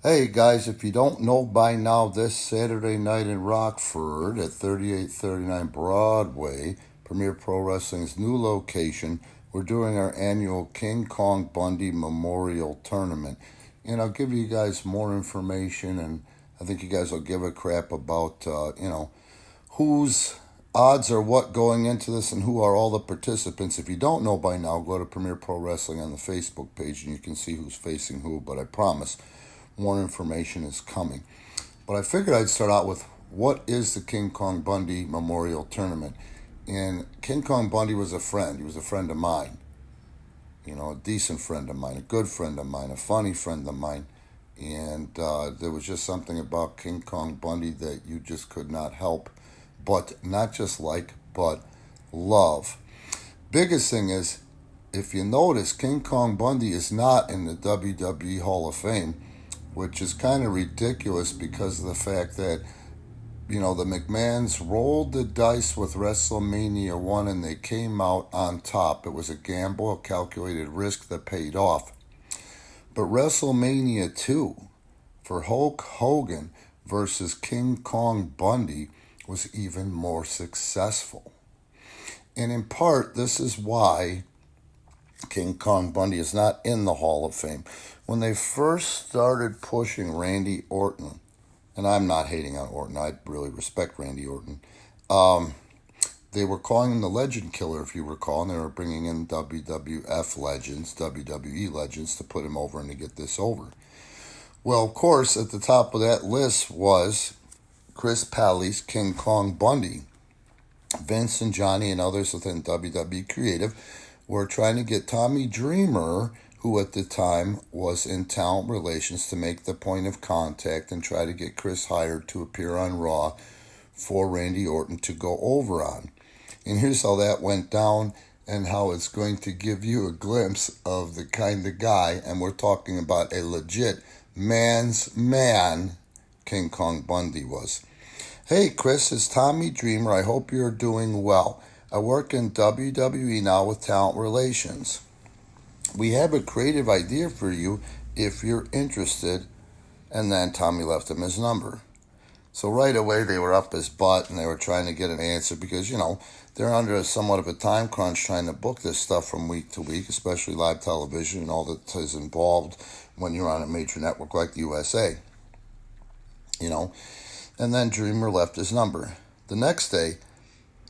Hey guys, if you don't know by now, this Saturday night in Rockford at 3839 Broadway, Premier Pro Wrestling's new location, we're doing our annual King Kong Bundy Memorial Tournament. And I'll give you guys more information, and I think you guys will give a crap about, whose odds are what going into this and who are all the participants. If you don't know by now, go to Premier Pro Wrestling on the Facebook page and you can see who's facing who, but I promise more information is coming. But I figured I'd start out with what is the King Kong Bundy Memorial Tournament. And King Kong Bundy was a friend. He was a friend of mine. A decent friend of mine, a good friend of mine, a funny friend of mine. And there was just something about King Kong Bundy that you just could not help but not just like, but love. Biggest thing is, if you notice, King Kong Bundy is not in the WWE Hall of Fame, which is kind of ridiculous because of the fact that, the McMahons rolled the dice with WrestleMania 1 and they came out on top. It was a gamble, a calculated risk that paid off. But WrestleMania 2 for Hulk Hogan versus King Kong Bundy was even more successful. And in part, this is why King Kong Bundy is not in the Hall of Fame. When they first started pushing Randy Orton, and I'm not hating on Orton, I really respect Randy Orton, they were calling him the Legend Killer, if you recall, and they were bringing in WWF legends, WWE legends, to put him over and to get this over. Well, of course, at the top of that list was Chris Palley's King Kong Bundy. Vince and Johnny and others within WWE Creative were trying to get Tommy Dreamer, who at the time was in talent relations, to make the point of contact and try to get Chris hired to appear on Raw for Randy Orton to go over on. And here's how that went down and how it's going to give you a glimpse of the kind of guy, and we're talking about a legit man's man, King Kong Bundy was. Hey Chris, it's Tommy Dreamer. I hope you're doing well. I work in WWE now with talent relations. We have a creative idea for you if you're interested. And then Tommy left him his number. So right away they were up his butt and they were trying to get an answer because, they're under somewhat of a time crunch trying to book this stuff from week to week, especially live television and all that is involved when you're on a major network like the USA. And then Dreamer left his number. The next day,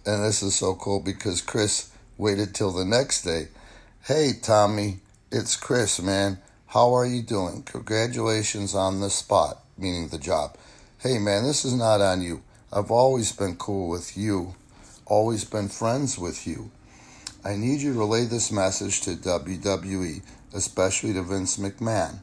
and this is so cool because Chris waited till the next day. Hey, Tommy, it's Chris, man. How are you doing? Congratulations on the spot, meaning the job. Hey, man, this is not on you. I've always been cool with you, always been friends with you. I need you to relay this message to WWE, especially to Vince McMahon.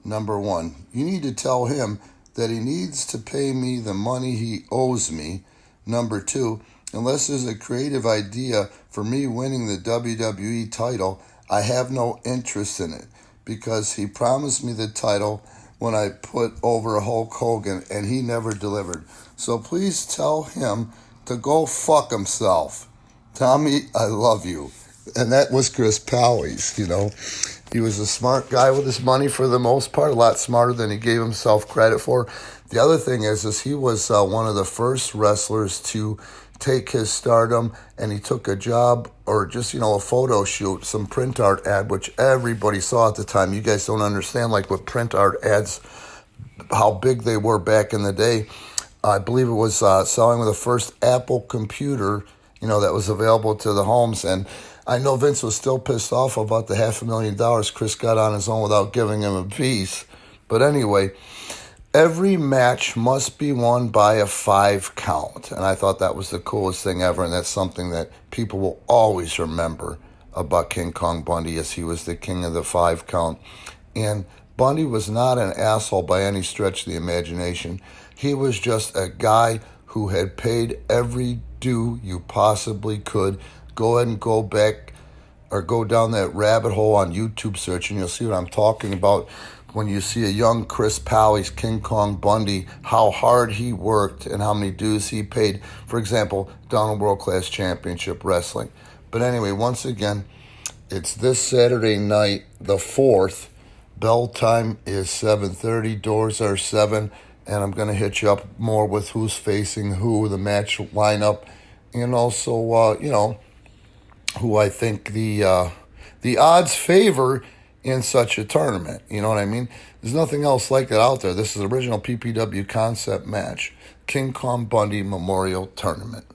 Number one, you need to tell him that he needs to pay me the money he owes me. Number two, unless there's a creative idea for me winning the WWE title, I have no interest in it because he promised me the title when I put over Hulk Hogan and he never delivered. So please tell him to go fuck himself. Tommy, I love you. And that was Chris Palley's, He was a smart guy with his money for the most part, a lot smarter than he gave himself credit for. The other thing is he was one of the first wrestlers to take his stardom, and he took a job or just, a photo shoot, some print art ad, which everybody saw at the time. You guys don't understand, like with print art ads, how big they were back in the day. I believe it was selling the first Apple computer, that was available to the homes. And I know Vince was still pissed off about the $500,000 Chris got on his own without giving him a piece. But anyway, every match must be won by a 5 count. And I thought that was the coolest thing ever. And that's something that people will always remember about King Kong Bundy, as he was the king of the 5 count. And Bundy was not an asshole by any stretch of the imagination. He was just a guy who had paid every due you possibly could. Go ahead and go back or go down that rabbit hole on YouTube search and you'll see what I'm talking about when you see a young Chris Palley's King Kong Bundy, how hard he worked and how many dues he paid, for example, down in World Class Championship Wrestling. But anyway, once again, it's this Saturday night, the 4th, Bell time is 7:30. Doors are 7. And I'm going to hit you up more with who's facing who, the match lineup, and also, who I think the odds favor in such a tournament. You know what I mean? There's nothing else like that out there. This is the original PPW concept match. King Kong Bundy Memorial Tournament.